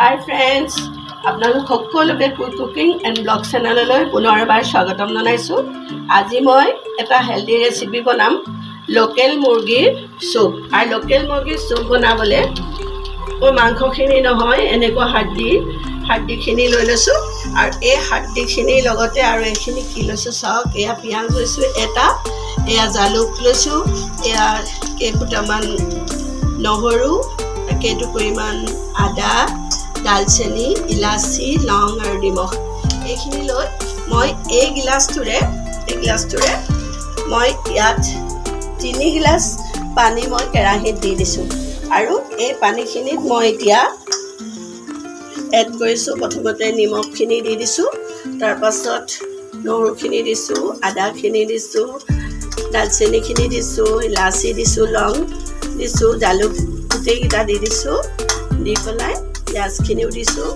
Hi friends, আপোনালোক সকলোকে quick cooking and blog চেনেললৈ পুনৰবাৰ স্বাগতম জনাইছোঁ। আজি মই এটা হেল্ডি ৰেচিপি বনাম লোকেল মুৰ্গীৰ চুপ। আৰু লোকেল মুৰ্গীৰ চুপ বনাবলৈ মই মাংসখিনি নহয় এনেকুৱা হাড্ডিখিনি লৈ লৈছোঁ। আৰু এই হাড্ডিখিনিৰ লগতে আৰু এইখিনি কি লৈছোঁ চাওক। এয়া পিঁয়াজ লৈছোঁ এটা, এয়া জালুক লৈছোঁ, এয়া কেইফুটামান নহৰু, কেইটুকুৰিমান আদা, দালচেনি, ইলাচি, লং আৰু নিমখ এইখিনি লৈ মই এই গিলাচটোৰে মই ইয়াত 3 গিলাচ পানী মই কেৰাহীত দি দিছোঁ। আৰু এই পানীখিনিত মই এতিয়া এড কৰিছোঁ। প্ৰথমতে নিমখখিনি দি দিছোঁ, তাৰপাছত নহৰুখিনি দিছোঁ, আদাখিনি দিছোঁ, দালচেনিখিনি দিছোঁ, ইলাচি দিছোঁ, লং দিছোঁ, জালুক গোটেইকেইটা দি দিছোঁ। দি পেলাই পিঁয়াজখিনিও দিছোঁ,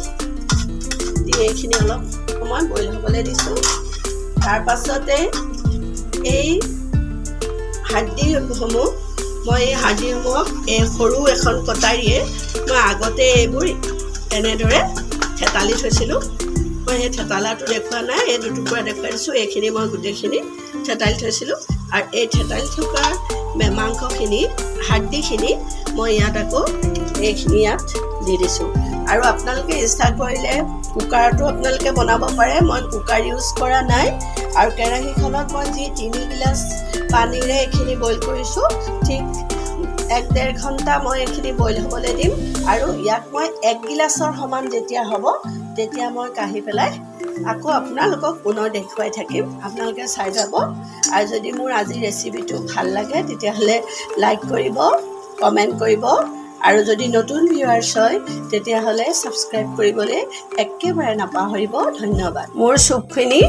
দি এইখিনি অলপ সময় বইল হ'বলৈ দিছোঁ। তাৰপাছতে এই হাড্ডিসমূহ মই এই সৰু এখন কটাৰীয়ে মই আগতে এইবোৰ এনেদৰে থেতালি থৈছিলোঁ। মই সেই থেতালাটো দেখুওৱা নাই, এই দুটুকুৰা দেখুৱাই দিছোঁ। এইখিনি মই গোটেইখিনি থেতালি থৈছিলোঁ। আৰু এই থেতালি থকা মাংসখিনি হাড্ডিখিনি মই ইয়াত আকৌ এইখিনি ইয়াত দি দিছোঁ। আৰু আপোনালোকে ইচ্ছা কৰিলে কুকাৰতো আপোনালোকে বনাব পাৰে। মই কুকাৰ ইউজ কৰা নাই। আৰু কেৰাহীখনত মই যি 3 গিলাচ পানীৰে এইখিনি বইল কৰিছোঁ, ঠিক 1-1.5 ঘণ্টা মই এইখিনি বইল হ'বলৈ দিম। আৰু ইয়াক মই 1 গিলাচৰ সমান যেতিয়া হ'ব তেতিয়া মই কাঢ়ি পেলাই আকৌ আপোনালোকক পুনৰ দেখুৱাই থাকিম। আপোনালোকে চাই যাব। আৰু যদি মোৰ আজি ৰেচিপিটো ভাল লাগে তেতিয়াহ'লে লাইক কৰিব, কমেণ্ট কৰিব। আৰু যদি নতুন ভিউৱাৰ্ছ হয় তেতিয়াহ'লে ছাবস্ক্ৰাইব কৰিবলৈ একেবাৰে নাপাহৰিব। ধন্যবাদ। মোৰ চুপখিনি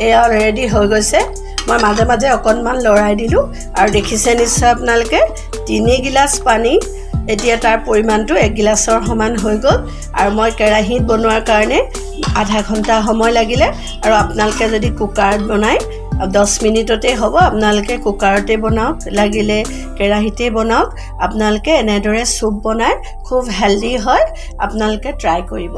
এয়া ৰেডি হৈ গৈছে। মই মাজে মাজে অকণমান লৰাই দিলোঁ। আৰু দেখিছে নিশ্চয় আপোনালোকে 3 গিলাচ পানী, এতিয়া তাৰ পৰিমাণটো 1 গিলাচৰ সমান হৈ গ'ল। আৰু মই কেৰাহীত বনোৱাৰ কাৰণে আধা ঘণ্টা সময় লাগিলে। আৰু আপোনালোকে যদি কুকাৰত বনায় 10 মিনিটতে হ'ব। আপোনালোকে কুকাৰতে বনাওক, লাগিলে কেৰাহীতে বনাওক। আপোনালোকে এনেদৰে চুপ বনাই খুব হেল্ডি হয়, আপোনালোকে ট্ৰাই কৰিব।